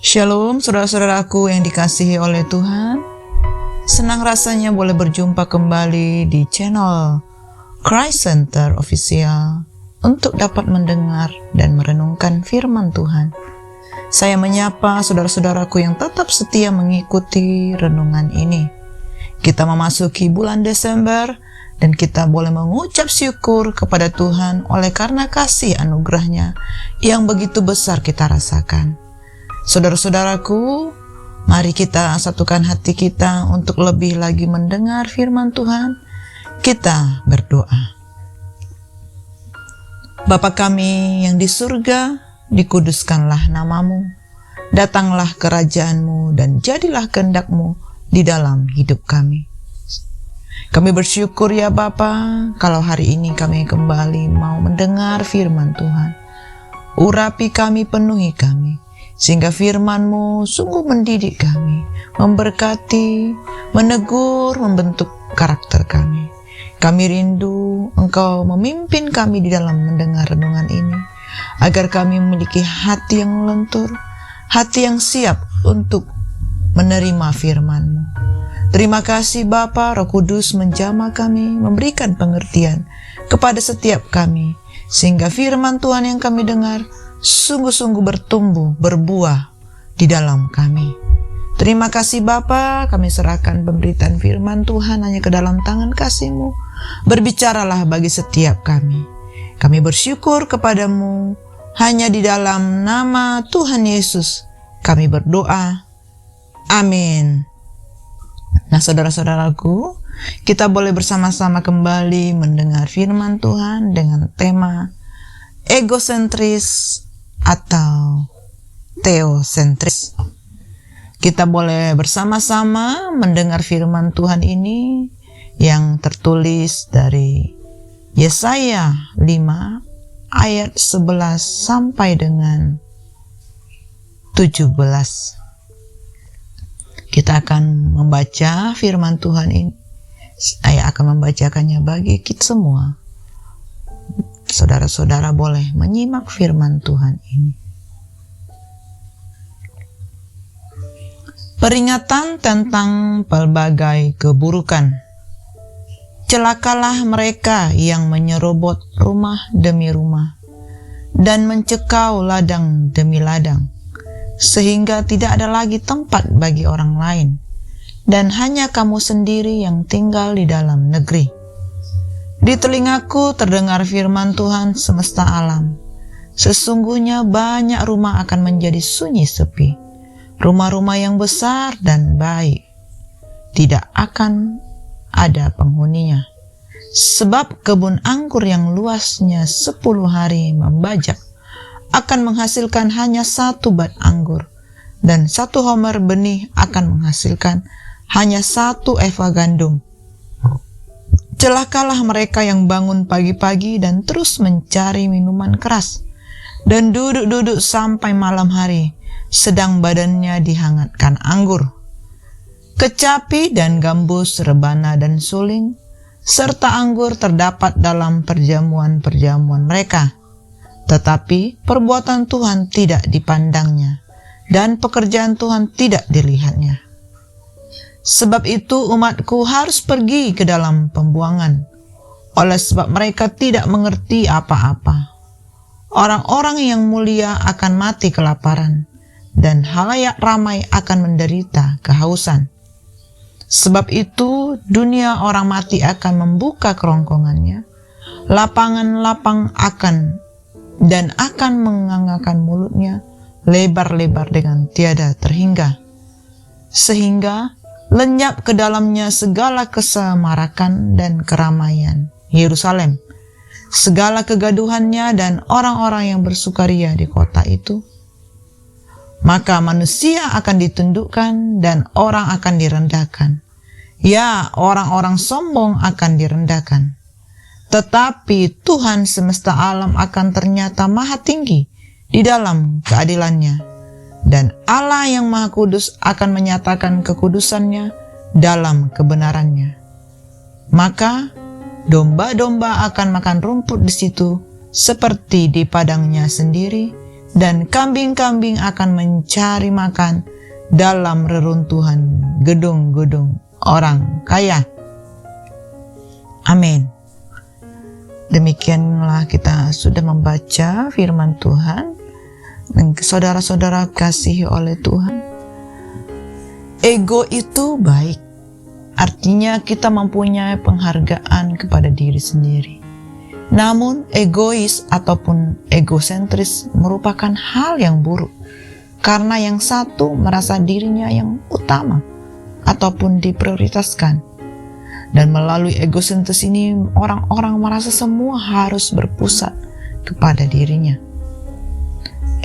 Shalom saudara-saudaraku yang dikasihi oleh Tuhan. Senang rasanya boleh berjumpa kembali di channel Christ Center Official untuk dapat mendengar dan merenungkan firman Tuhan. Saya menyapa saudara-saudaraku yang tetap setia mengikuti renungan ini. Kita memasuki bulan Desember dan kita boleh mengucap syukur kepada Tuhan oleh karena kasih anugerah-Nya yang begitu besar kita rasakan. Saudara-saudaraku, mari kita satukan hati kita untuk lebih lagi mendengar firman Tuhan. Kita berdoa. Bapa kami yang di surga, dikuduskanlah nama-Mu. Datanglah kerajaan-Mu dan jadilah kehendak-Mu di dalam hidup kami. Kami bersyukur ya Bapa, kalau hari ini kami kembali mau mendengar firman Tuhan. Urapi kami, penuhi kami, sehingga firman-Mu sungguh mendidik kami, memberkati, menegur, membentuk karakter kami. Kami rindu Engkau memimpin kami di dalam mendengar renungan ini, agar kami memiliki hati yang lentur, hati yang siap untuk menerima firman-Mu. Terima kasih Bapa, Roh Kudus menjamah kami, memberikan pengertian kepada setiap kami, sehingga firman Tuhan yang kami dengar sungguh-sungguh bertumbuh, berbuah di dalam kami. Terima kasih Bapa, kami serahkan pemberitaan firman Tuhan hanya ke dalam tangan kasih-Mu. Berbicaralah bagi setiap kami. Kami bersyukur kepadamu, hanya di dalam nama Tuhan Yesus kami berdoa. Amin. Nah saudara-saudaraku, kita boleh bersama-sama kembali mendengar firman Tuhan dengan tema egosentris atau teosentris. Kita boleh bersama-sama mendengar firman Tuhan ini yang tertulis dari Yesaya 5 ayat 11 sampai dengan 17. Kita akan membaca firman Tuhan ini. Saya akan membacakannya bagi kita semua. Saudara-saudara boleh menyimak firman Tuhan ini. Peringatan tentang pelbagai keburukan. Celakalah mereka yang menyerobot rumah demi rumah dan mencekau ladang demi ladang, sehingga tidak ada lagi tempat bagi orang lain, dan hanya kamu sendiri yang tinggal di dalam negeri. Di telingaku terdengar firman Tuhan semesta alam. Sesungguhnya banyak rumah akan menjadi sunyi sepi. Rumah-rumah yang besar dan baik tidak akan ada penghuninya. Sebab kebun anggur yang luasnya 10 hari membajak akan menghasilkan hanya 1 bat anggur, dan 1 homer benih akan menghasilkan hanya 1 eva gandum. Celakalah mereka yang bangun pagi-pagi dan terus mencari minuman keras, dan duduk-duduk sampai malam hari, sedang badannya dihangatkan anggur. Kecapi dan gambus, rebana dan suling, serta anggur terdapat dalam perjamuan-perjamuan mereka. Tetapi perbuatan Tuhan tidak dipandangnya, dan pekerjaan Tuhan tidak dilihatnya. Sebab itu umatku harus pergi ke dalam pembuangan, oleh sebab mereka tidak mengerti apa-apa. Orang-orang yang mulia akan mati kelaparan, dan halayak ramai akan menderita kehausan. Sebab itu dunia orang mati akan membuka kerongkongannya, lapangan-lapang akan menganggarkan mulutnya lebar-lebar dengan tiada terhingga, sehingga lenyap ke dalamnya segala kesemarakan dan keramaian Yerusalem, segala kegaduhannya dan orang-orang yang bersukaria di kota itu. Maka manusia akan ditundukkan dan orang akan direndahkan. Ya, orang-orang sombong akan direndahkan. Tetapi Tuhan semesta alam akan ternyata maha tinggi di dalam keadilannya. Dan Allah yang Maha Kudus akan menyatakan kekudusannya dalam kebenarannya. Maka domba-domba akan makan rumput di situ seperti di padangnya sendiri, dan kambing-kambing akan mencari makan dalam reruntuhan gedung-gedung orang kaya. Amin. Demikianlah kita sudah membaca firman Tuhan. Dan saudara-saudara kasihi oleh Tuhan, ego itu baik. Artinya kita mempunyai penghargaan kepada diri sendiri. Namun egois ataupun egosentris merupakan hal yang buruk. Karena yang satu merasa dirinya yang utama ataupun diprioritaskan. Dan melalui egosentris ini orang-orang merasa semua harus berpusat kepada dirinya.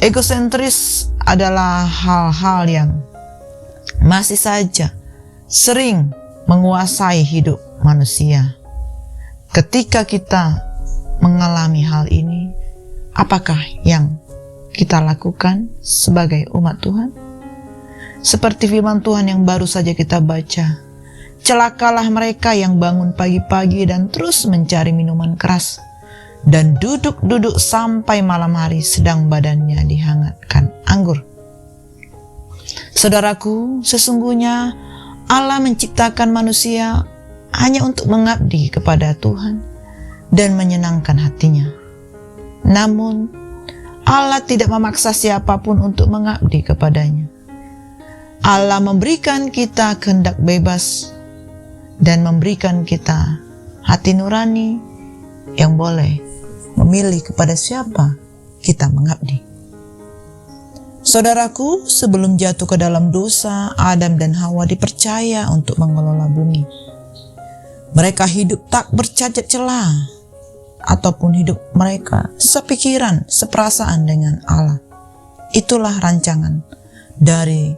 Egosentris adalah hal-hal yang masih saja sering menguasai hidup manusia. Ketika kita mengalami hal ini, apakah yang kita lakukan sebagai umat Tuhan? Seperti firman Tuhan yang baru saja kita baca, celakalah mereka yang bangun pagi-pagi dan terus mencari minuman keras, dan duduk-duduk sampai malam hari sedang badannya dihangatkan anggur. Saudaraku, sesungguhnya Allah menciptakan manusia hanya untuk mengabdi kepada Tuhan dan menyenangkan hatinya. Namun, Allah tidak memaksa siapapun untuk mengabdi kepadanya. Allah memberikan kita kehendak bebas dan memberikan kita hati nurani yang boleh memilih kepada siapa kita mengabdi. Saudaraku, sebelum jatuh ke dalam dosa, Adam dan Hawa dipercaya untuk mengelola bumi. Mereka hidup tak bercacat celah, ataupun hidup mereka sepikiran, seperasaan dengan Allah. Itulah rancangan dari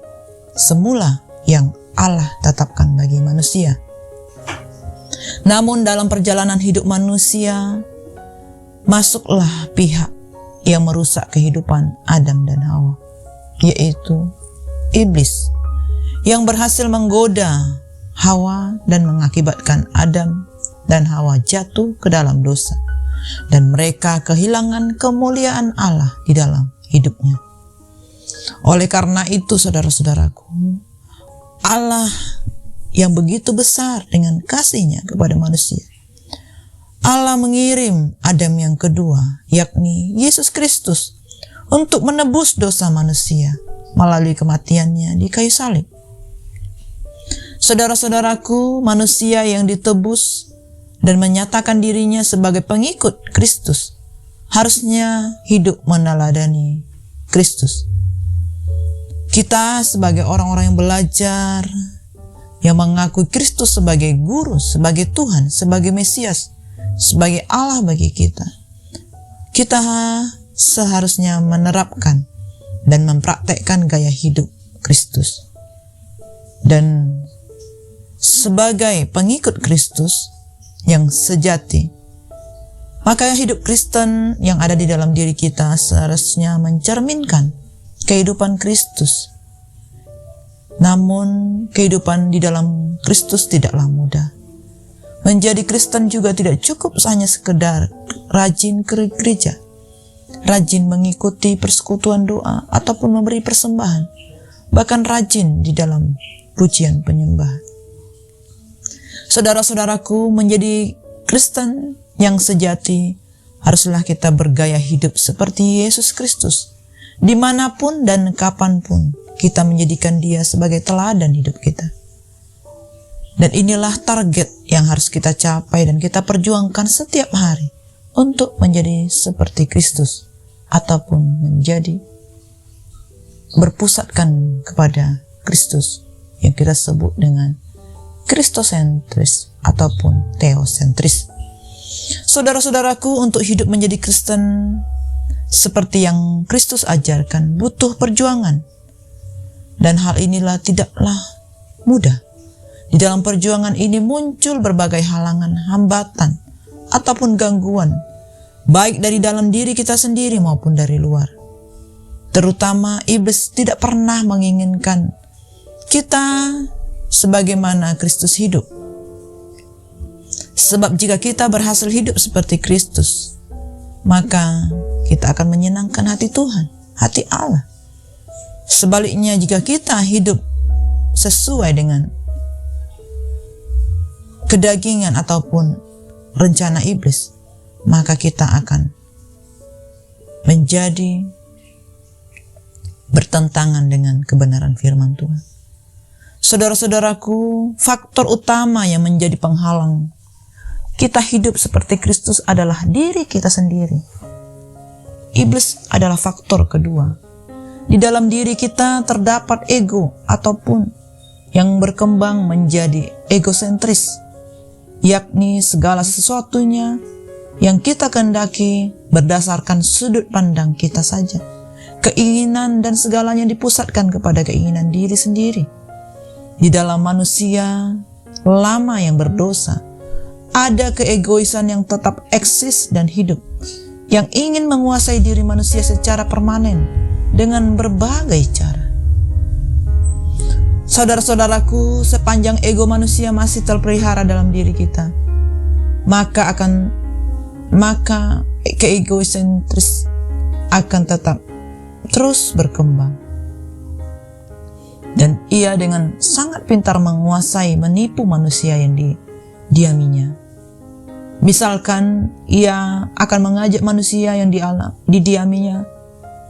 semula yang Allah tetapkan bagi manusia. Namun dalam perjalanan hidup manusia, masuklah pihak yang merusak kehidupan Adam dan Hawa, yaitu iblis, yang berhasil menggoda Hawa dan mengakibatkan Adam dan Hawa jatuh ke dalam dosa, dan mereka kehilangan kemuliaan Allah di dalam hidupnya. Oleh karena itu, saudara-saudaraku, Allah yang begitu besar dengan kasih-Nya kepada manusia, Allah mengirim Adam yang kedua, yakni Yesus Kristus, untuk menebus dosa manusia melalui kematiannya di kayu salib. Saudara-saudaraku, manusia yang ditebus dan menyatakan dirinya sebagai pengikut Kristus harusnya hidup meneladani Kristus. Kita sebagai orang-orang yang belajar, yang mengakui Kristus sebagai guru, sebagai Tuhan, sebagai Mesias, sebagai Allah bagi kita, kita seharusnya menerapkan dan mempraktekkan gaya hidup Kristus. Dan sebagai pengikut Kristus yang sejati, maka hidup Kristen yang ada di dalam diri kita seharusnya mencerminkan kehidupan Kristus. Namun kehidupan di dalam Kristus tidaklah mudah. Menjadi Kristen juga tidak cukup hanya sekedar rajin ke gereja, rajin mengikuti persekutuan doa ataupun memberi persembahan, bahkan rajin di dalam pujian penyembahan. Saudara-saudaraku, menjadi Kristen yang sejati haruslah kita bergaya hidup seperti Yesus Kristus. Dimanapun dan kapanpun kita menjadikan Dia sebagai teladan hidup kita. Dan inilah target yang harus kita capai dan kita perjuangkan setiap hari untuk menjadi seperti Kristus ataupun menjadi berpusatkan kepada Kristus yang kita sebut dengan Kristosentris ataupun Theosentris. Saudara-saudaraku, untuk hidup menjadi Kristen seperti yang Kristus ajarkan butuh perjuangan, dan hal inilah tidaklah mudah. Di dalam perjuangan ini muncul berbagai halangan, hambatan, ataupun gangguan, baik dari dalam diri kita sendiri maupun dari luar. Terutama iblis tidak pernah menginginkan kita sebagaimana Kristus hidup. Sebab jika kita berhasil hidup seperti Kristus, maka kita akan menyenangkan hati Tuhan. hati Allah. Sebaliknya, jika kita hidup sesuai dengan kedagingan ataupun rencana iblis, maka kita akan menjadi bertentangan dengan kebenaran firman Tuhan. Saudara-saudaraku, faktor utama yang menjadi penghalang kita hidup seperti Kristus adalah diri kita sendiri. Iblis adalah faktor kedua. Di dalam diri kita terdapat ego ataupun yang berkembang menjadi egosentris, yakni segala sesuatunya yang kita kehendaki berdasarkan sudut pandang kita saja. Keinginan dan segalanya dipusatkan kepada keinginan diri sendiri. Di dalam manusia lama yang berdosa, ada keegoisan yang tetap eksis dan hidup, yang ingin menguasai diri manusia secara permanen dengan berbagai cara. Saudara-saudaraku, sepanjang ego manusia masih terpelihara dalam diri kita, maka keegoisentris akan tetap terus berkembang. Dan ia dengan sangat pintar menguasai, menipu manusia yang didiaminya. Misalkan ia akan mengajak manusia yang didiaminya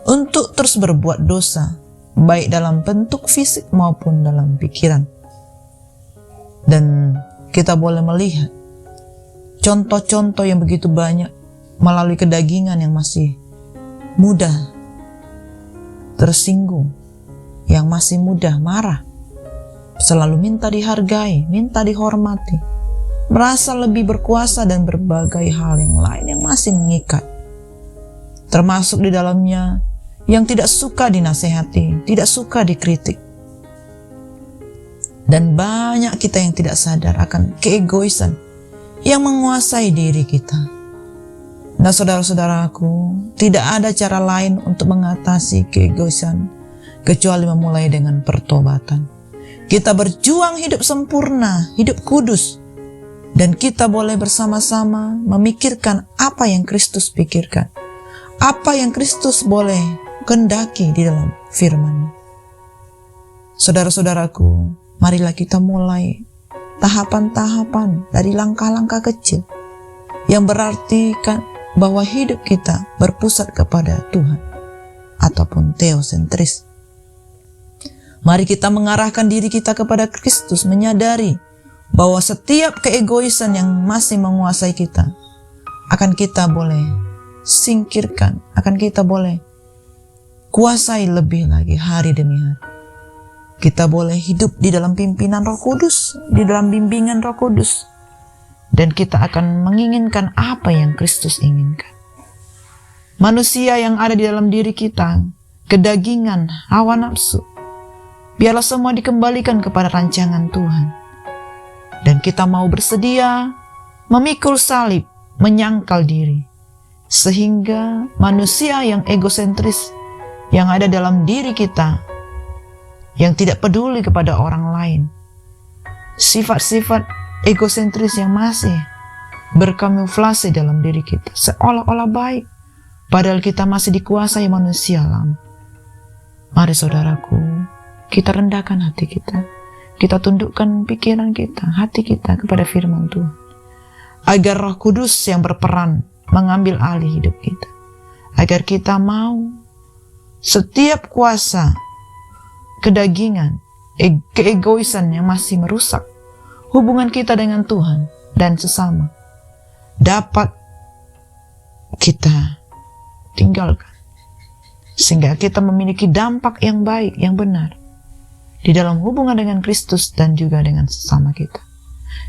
untuk terus berbuat dosa, baik dalam bentuk fisik maupun dalam pikiran. Dan kita boleh melihat contoh-contoh yang begitu banyak melalui kedagingan yang masih mudah tersinggung, yang masih mudah marah, selalu minta dihargai, minta dihormati, merasa lebih berkuasa dan berbagai hal yang lain yang masih mengikat. Termasuk di dalamnya yang tidak suka dinasehati, tidak suka dikritik. Dan banyak kita yang tidak sadar akan keegoisan yang menguasai diri kita. Nah, saudara-saudaraku, tidak ada cara lain untuk mengatasi keegoisan kecuali memulai dengan pertobatan. Kita berjuang hidup sempurna, hidup kudus, dan kita boleh bersama-sama memikirkan apa yang Kristus pikirkan, apa yang Kristus boleh kehendaki di dalam firman-Nya. Saudara-saudaraku, marilah kita mulai tahapan-tahapan dari langkah-langkah kecil yang berarti bahwa hidup kita berpusat kepada Tuhan ataupun teosentris. Mari kita mengarahkan diri kita kepada Kristus, menyadari bahwa setiap keegoisan yang masih menguasai kita akan kita boleh singkirkan, akan kita boleh kuasai lebih lagi hari demi hari. Kita boleh hidup di dalam pimpinan Roh Kudus, di dalam bimbingan Roh Kudus, dan kita akan menginginkan apa yang Kristus inginkan. Manusia yang ada di dalam diri kita, kedagingan, hawa nafsu, biarlah semua dikembalikan kepada rancangan Tuhan. Dan kita mau bersedia memikul salib, menyangkal diri, sehingga manusia yang egosentris yang ada dalam diri kita, yang tidak peduli kepada orang lain, sifat-sifat egosentris yang masih berkamuflase dalam diri kita, seolah-olah baik, padahal kita masih dikuasai manusia lama. Mari saudaraku, kita rendahkan hati kita, kita tundukkan pikiran kita, hati kita kepada firman Tuhan, agar Roh Kudus yang berperan mengambil alih hidup kita, agar kita mau setiap kuasa kedagingan, keegoisan yang masih merusak hubungan kita dengan Tuhan dan sesama dapat kita tinggalkan, sehingga kita memiliki dampak yang baik, yang benar di dalam hubungan dengan Kristus dan juga dengan sesama kita,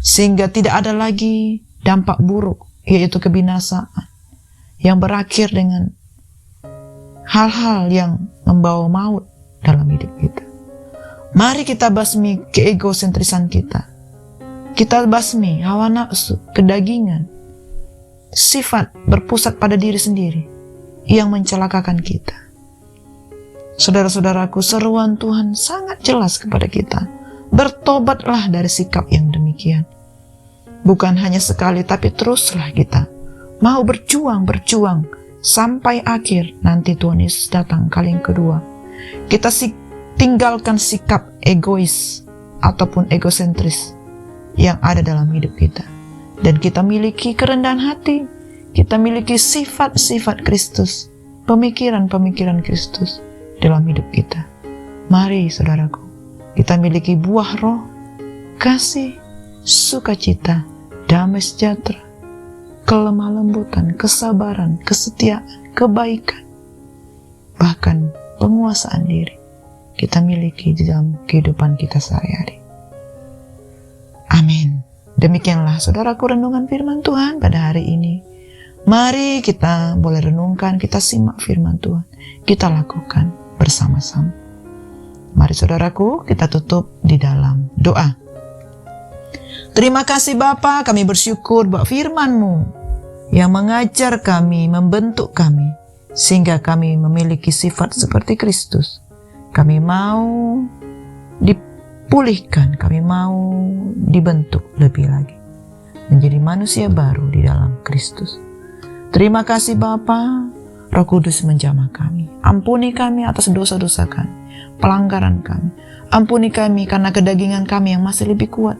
sehingga tidak ada lagi dampak buruk, yaitu kebinasaan yang berakhir dengan hal-hal yang membawa maut dalam hidup kita. Mari kita basmi keegosentrisan kita. Kita basmi hawa nafsu, kedagingan, sifat berpusat pada diri sendiri yang mencelakakan kita. Saudara-saudaraku, seruan Tuhan sangat jelas kepada kita. Bertobatlah dari sikap yang demikian. Bukan hanya sekali, tapi teruslah kita mau berjuang sampai akhir nanti Tuhan Yesus datang kali yang kedua. Kita tinggalkan sikap egois ataupun egosentris yang ada dalam hidup kita. Dan kita miliki kerendahan hati, kita miliki sifat-sifat Kristus, pemikiran-pemikiran Kristus dalam hidup kita. Mari saudaraku, kita miliki buah roh, kasih, sukacita, damai sejahtera, kelemah lembutan, kesabaran, kesetiaan, kebaikan, bahkan penguasaan diri kita miliki di dalam kehidupan kita sehari-hari. Amin. Demikianlah saudaraku renungan firman Tuhan pada hari ini. Mari kita boleh renungkan, kita simak firman Tuhan, kita lakukan bersama-sama. Mari saudaraku, kita tutup di dalam doa. Terima kasih Bapa, kami bersyukur buat firman-Mu yang mengajar kami, membentuk kami, sehingga kami memiliki sifat seperti Kristus. Kami mau dipulihkan, kami mau dibentuk lebih lagi, menjadi manusia baru di dalam Kristus. Terima kasih Bapa, Roh Kudus menjamah kami. Ampuni kami atas dosa-dosa kami, pelanggaran kami. Ampuni kami karena kedagingan kami yang masih lebih kuat,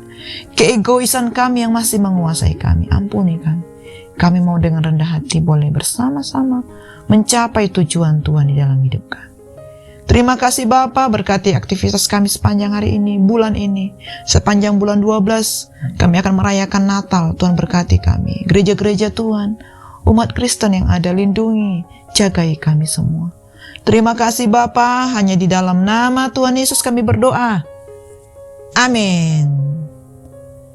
keegoisan kami yang masih menguasai kami. Ampuni kami. Kami mau dengan rendah hati boleh bersama-sama mencapai tujuan Tuhan di dalam hidup kami. Terima kasih Bapa, berkati aktivitas kami sepanjang hari ini, bulan ini. Sepanjang bulan 12, kami akan merayakan Natal. Tuhan berkati kami. Gereja-gereja Tuhan, umat Kristen yang ada, lindungi, jagai kami semua. Terima kasih Bapa, hanya di dalam nama Tuhan Yesus kami berdoa. Amin.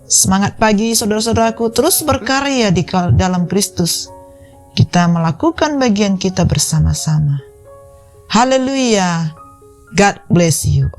Semangat pagi saudara-saudaraku, terus berkarya di dalam Kristus. Kita melakukan bagian kita bersama-sama. Haleluya. God bless you.